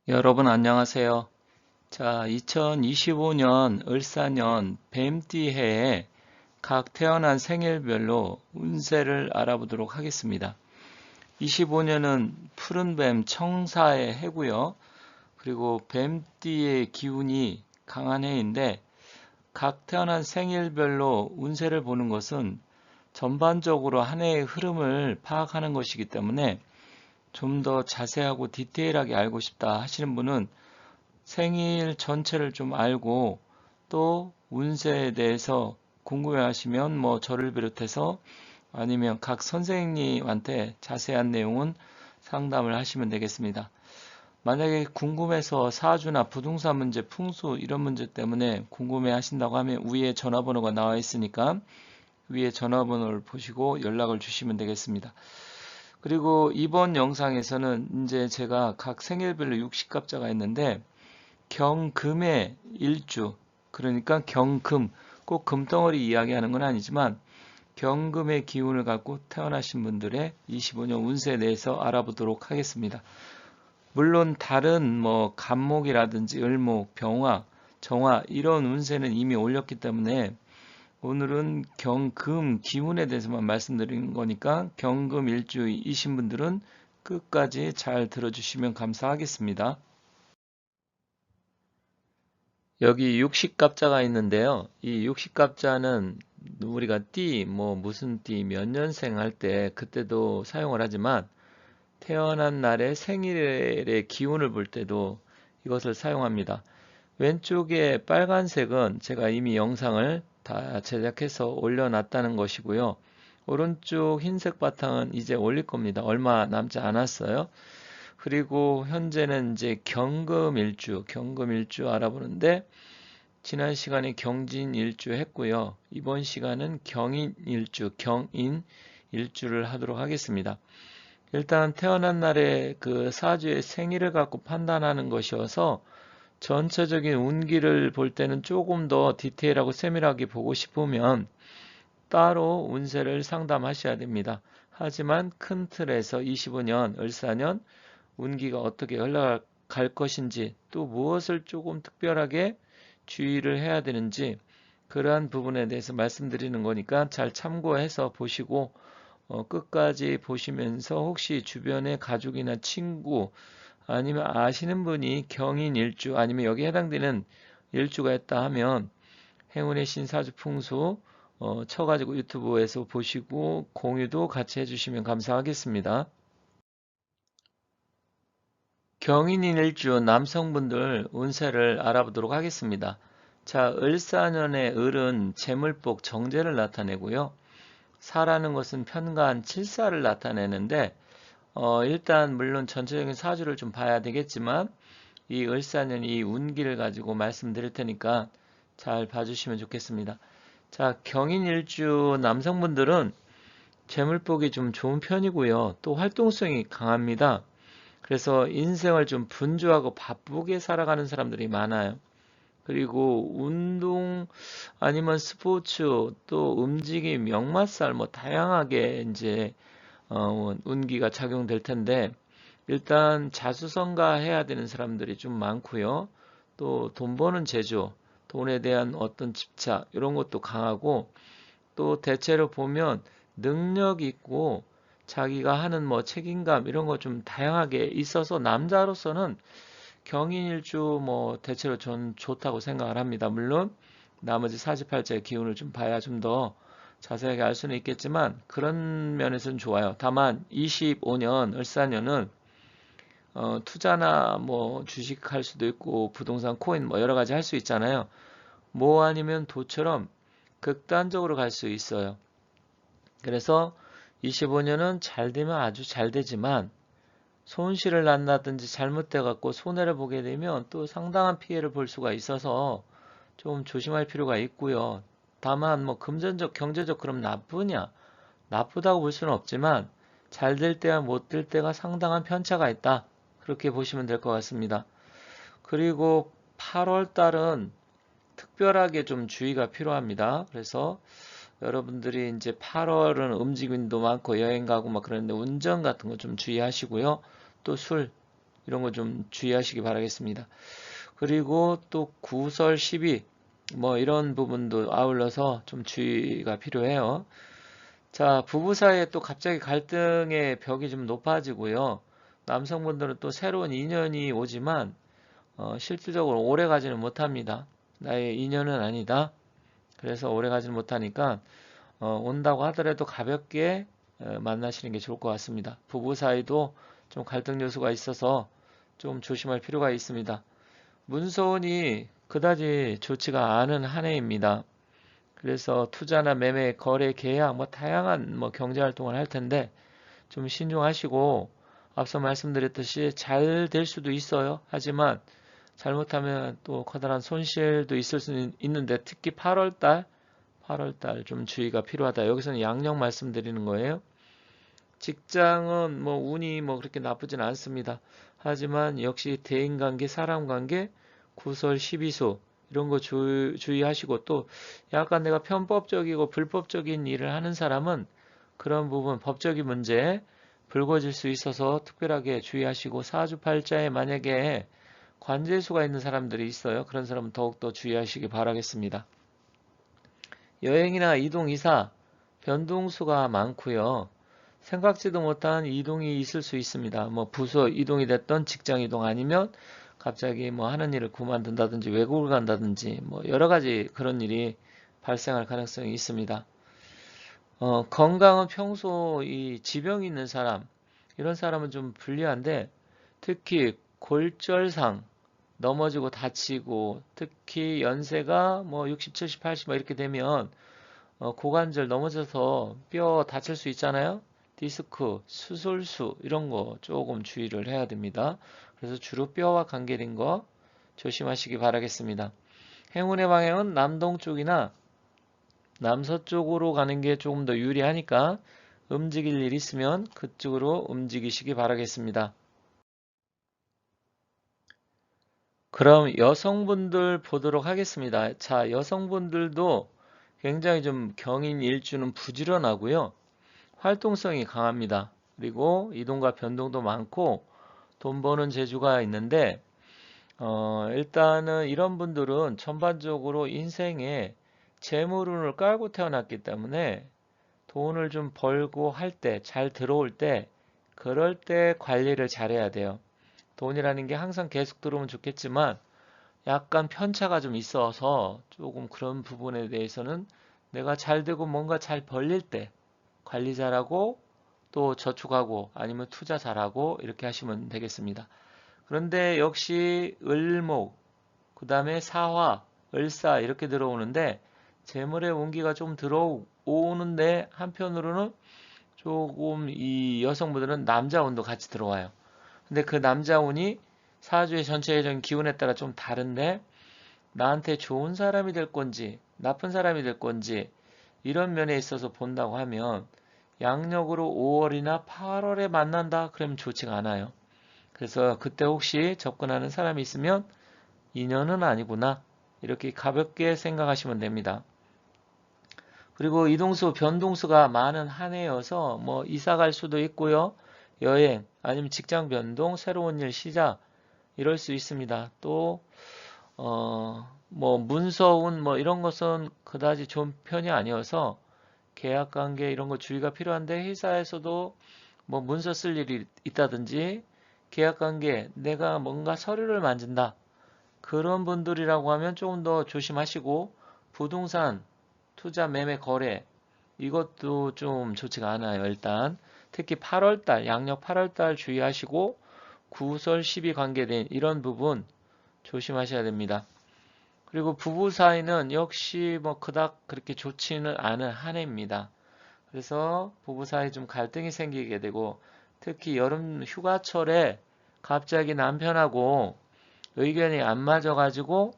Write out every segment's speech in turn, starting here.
여러분 안녕하세요. 자, 2025년 을사년 뱀띠 해에 각 태어난 생일별로 운세를 알아보도록 하겠습니다. 25년은 푸른 뱀 청사의 해고요. 그리고 뱀띠의 기운이 강한 해인데 각 태어난 생일별로 운세를 보는 것은 전반적으로 한 해의 흐름을 파악하는 것이기 때문에 좀 더 자세하고 디테일하게 알고 싶다 하시는 분은 생일 전체를 좀 알고 또 운세에 대해서 궁금해 하시면 저를 비롯해서 아니면 각 선생님한테 자세한 내용은 상담을 하시면 되겠습니다. 만약에 궁금해서 사주나 부동산 문제, 풍수 이런 문제 때문에 궁금해 하신다고 하면 위에 전화번호가 나와 있으니까 위에 전화번호를 보시고 연락을 주시면 되겠습니다. 그리고 이번 영상에서는 이제 제가 각 생일별로 60갑자가 있는데 경금의 일주, 그러니까 경금, 꼭 금덩어리 이야기하는 건 아니지만 경금의 기운을 갖고 태어나신 분들의 25년 운세에 대해서 알아보도록 하겠습니다. 물론 다른 간목이라든지 을목, 병화, 정화 이런 운세는 이미 올렸기 때문에 오늘은 경금 기운에 대해서만 말씀드리는 거니까 경금 일주이신 분들은 끝까지 잘 들어주시면 감사하겠습니다. 여기 육식갑자가 있는데요. 이 육식갑자는 우리가 띠, 무슨 띠, 몇 년생 할 때 그때도 사용을 하지만 태어난 날의 생일의 기운을 볼 때도 이것을 사용합니다. 왼쪽에 빨간색은 제가 이미 영상을 다 제작해서 올려놨다는 것이고요. 오른쪽 흰색 바탕은 이제 올릴 겁니다. 얼마 남지 않았어요. 그리고 현재는 이제 경금일주 알아보는데 지난 시간에 경진일주 했고요. 이번 시간은 경인일주를 하도록 하겠습니다. 일단 태어난 날에 그 사주의 생일을 갖고 판단하는 것이어서 전체적인 운기를 볼 때는 조금 더 디테일하고 세밀하게 보고 싶으면 따로 운세를 상담하셔야 됩니다. 하지만 큰 틀에서 25년, 을사년 운기가 어떻게 흘러갈 것인지 또 무엇을 조금 특별하게 주의를 해야 되는지 그러한 부분에 대해서 말씀드리는 거니까 잘 참고해서 보시고 끝까지 보시면서 혹시 주변에 가족이나 친구 아니면 아시는 분이 경인일주 아니면 여기에 해당되는 일주가 있다 하면 행운의 신사주 풍수 쳐가지고 유튜브에서 보시고 공유도 같이 해주시면 감사하겠습니다. 경인일주 남성분들 운세를 알아보도록 하겠습니다. 자, 을사년의 을은 재물복 정제를 나타내고요. 사라는 것은 편간 칠사를 나타내는데 일단 물론 전체적인 사주를 좀 봐야 되겠지만 이 을사년 이 운기를 가지고 말씀드릴 테니까 잘 봐주시면 좋겠습니다. 자, 경인일주 남성분들은 재물복이 좀 좋은 편이고요. 또 활동성이 강합니다. 그래서 인생을 좀 분주하고 바쁘게 살아가는 사람들이 많아요. 그리고 운동 아니면 스포츠 또 움직임, 역마살 다양하게 이제 운기가 작용될 텐데 일단 자수성가해야 되는 사람들이 좀 많고요. 또 돈 버는 재주, 돈에 대한 어떤 집착 이런 것도 강하고 또 대체로 보면 능력 있고 자기가 하는 책임감 이런 거 좀 다양하게 있어서 남자로서는 경인일주 대체로 전 좋다고 생각을 합니다. 물론 나머지 48자의 기운을 좀 봐야 좀 더 자세하게 알 수는 있겠지만 그런 면에서는 좋아요. 다만 25년 을사년은 투자나 주식 할 수도 있고 부동산 코인 여러 가지 할 수 있잖아요. 뭐 아니면 도처럼 극단적으로 갈 수 있어요. 그래서 25년은 잘 되면 아주 잘 되지만 손실을 난다든지 잘못돼 갖고 손해를 보게 되면 또 상당한 피해를 볼 수가 있어서 좀 조심할 필요가 있고요. 다만 금전적 경제적 그럼 나쁘냐? 나쁘다고 볼 수는 없지만 잘 될 때와 못 될 때가 상당한 편차가 있다. 그렇게 보시면 될 것 같습니다. 그리고 8월 달은 특별하게 좀 주의가 필요합니다. 그래서 여러분들이 이제 8월은 움직임도 많고 여행 가고 그러는데 운전 같은 거 좀 주의하시고요. 또 술, 이런 거 좀 주의하시기 바라겠습니다. 그리고 또 구설 시비 뭐 이런 부분도 아울러서 좀 주의가 필요해요. 자, 부부 사이에 또 갑자기 갈등의 벽이 좀 높아지고요. 남성분들은 또 새로운 인연이 오지만 실질적으로 오래 가지는 못합니다. 나의 인연은 아니다. 그래서 오래 가지는 못하니까 온다고 하더라도 가볍게 만나시는 게 좋을 것 같습니다. 부부 사이도 좀 갈등 요소가 있어서 좀 조심할 필요가 있습니다. 문서운이 그다지 좋지가 않은 한 해입니다. 그래서 투자나 매매, 거래, 계약, 뭐 다양한 뭐 경제 활동을 할 텐데 좀 신중하시고 앞서 말씀드렸듯이 잘 될 수도 있어요. 하지만 잘못하면 또 커다란 손실도 있을 수 있는데 특히 8월달 좀 주의가 필요하다. 여기서는 양력 말씀드리는 거예요. 직장은 뭐 운이 뭐 그렇게 나쁘진 않습니다. 하지만 역시 대인관계, 사람관계, 구설, 시비수 이런 거 주의하시고 또 약간 내가 편법적이고 불법적인 일을 하는 사람은 그런 부분 법적인 문제 불거질 수 있어서 특별하게 주의하시고 사주팔자에 만약에 관재수가 있는 사람들이 있어요. 그런 사람은 더욱더 주의하시기 바라겠습니다. 여행이나 이동, 이사, 변동수가 많고요. 생각지도 못한 이동이 있을 수 있습니다. 뭐 부서 이동이 됐던 직장 이동 아니면 갑자기 뭐 하는 일을 그만둔다든지 외국을 간다든지 뭐 여러 가지 그런 일이 발생할 가능성이 있습니다. 건강은 평소 이 지병이 있는 사람, 이런 사람은 좀 불리한데 특히 골절상 넘어지고 다치고 특히 연세가 뭐 60, 70, 80 이렇게 되면 고관절 넘어져서 뼈 다칠 수 있잖아요. 디스크, 수술수 이런 거 조금 주의를 해야 됩니다. 그래서 주로 뼈와 관계된 거 조심하시기 바라겠습니다. 행운의 방향은 남동쪽이나 남서쪽으로 가는 게 조금 더 유리하니까 움직일 일 있으면 그쪽으로 움직이시기 바라겠습니다. 그럼 여성분들 보도록 하겠습니다. 자, 여성분들도 굉장히 좀 경인 일주는 부지런하고요. 활동성이 강합니다. 그리고 이동과 변동도 많고 돈 버는 재주가 있는데 일단은 이런 분들은 전반적으로 인생에 재물운을 깔고 태어났기 때문에 돈을 좀 벌고 할 때, 잘 들어올 때, 그럴 때 관리를 잘해야 돼요. 돈이라는 게 항상 계속 들어오면 좋겠지만 약간 편차가 좀 있어서 조금 그런 부분에 대해서는 내가 잘 되고 뭔가 잘 벌릴 때 관리 잘하고 또 저축하고 아니면 투자 잘하고 이렇게 하시면 되겠습니다. 그런데 역시 을목, 그 다음에 사화, 을사 이렇게 들어오는데 재물의 운기가 좀 들어오는데 한편으로는 조금 이 여성분들은 남자 운도 같이 들어와요. 근데 그 남자 운이 사주의 전체적인 기운에 따라 좀 다른데 나한테 좋은 사람이 될 건지 나쁜 사람이 될 건지 이런 면에 있어서 본다고 하면 양력으로 5월이나 8월에 만난다 그러면 좋지가 않아요. 그래서 그때 혹시 접근하는 사람이 있으면 인연은 아니구나 이렇게 가볍게 생각하시면 됩니다. 그리고 이동수, 변동수가 많은 한 해여서 뭐 이사 갈 수도 있고요. 여행 아니면 직장 변동, 새로운 일 시작 이럴 수 있습니다. 또 뭐 문서운 뭐 이런 것은 그다지 좋은 편이 아니어서 계약 관계 이런 거 주의가 필요한데 회사에서도 뭐 문서 쓸 일이 있다든지 계약 관계 내가 뭔가 서류를 만진다. 그런 분들이라고 하면 조금 더 조심하시고 부동산 투자 매매 거래 이것도 좀 좋지가 않아요. 일단 특히 8월달 양력 8월달 주의하시고 구설 10이 관계된 이런 부분 조심하셔야 됩니다. 그리고 부부 사이는 역시 뭐 그닥 그렇게 좋지는 않은 한 해입니다. 그래서 부부 사이 좀 갈등이 생기게 되고 특히 여름 휴가철에 갑자기 남편하고 의견이 안 맞아가지고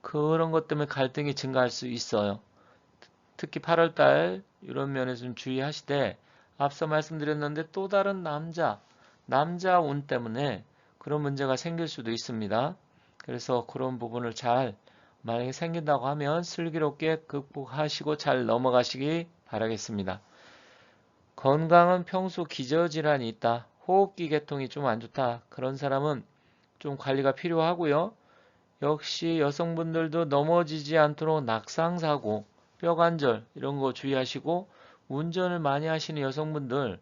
그런 것 때문에 갈등이 증가할 수 있어요. 특히 8월달 이런 면에서 좀 주의하시되 앞서 말씀드렸는데 또 다른 남자 운 때문에 그런 문제가 생길 수도 있습니다. 그래서 그런 부분을 잘 만약에 생긴다고 하면 슬기롭게 극복하시고 잘 넘어가시기 바라겠습니다. 건강은 평소 기저질환이 있다. 호흡기 계통이 좀 안 좋다. 그런 사람은 좀 관리가 필요하고요. 역시 여성분들도 넘어지지 않도록 낙상사고, 뼈관절 이런 거 주의하시고, 운전을 많이 하시는 여성분들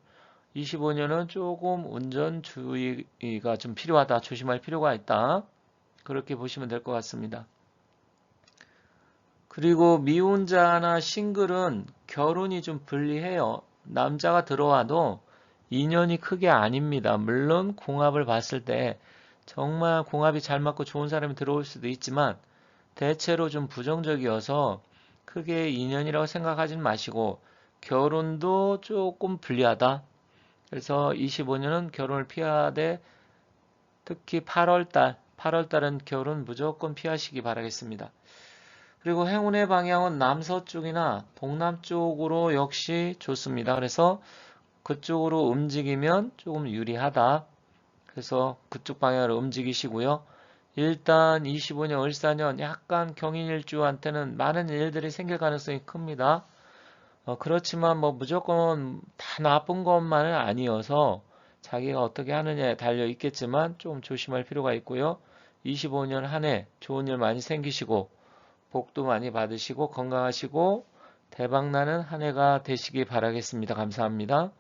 25년은 조금 운전 주의가 좀 필요하다. 조심할 필요가 있다. 그렇게 보시면 될 것 같습니다. 그리고 미혼자나 싱글은 결혼이 좀 불리해요. 남자가 들어와도 인연이 크게 아닙니다. 물론 궁합을 봤을 때 정말 궁합이 잘 맞고 좋은 사람이 들어올 수도 있지만 대체로 좀 부정적이어서 크게 인연이라고 생각하진 마시고 결혼도 조금 불리하다. 그래서 25년은 결혼을 피하되 특히 8월달은 결혼 무조건 피하시기 바라겠습니다. 그리고 행운의 방향은 남서쪽이나 동남쪽으로 역시 좋습니다. 그래서 그쪽으로 움직이면 조금 유리하다. 그래서 그쪽 방향으로 움직이시고요. 일단 25년 을사년 약간 경인일주한테는 많은 일들이 생길 가능성이 큽니다. 그렇지만 뭐 무조건 다 나쁜 것만은 아니어서 자기가 어떻게 하느냐에 달려 있겠지만 좀 조심할 필요가 있고요. 25년 한 해 좋은 일 많이 생기시고 복도 많이 받으시고 건강하시고 대박나는 한 해가 되시기 바라겠습니다. 감사합니다.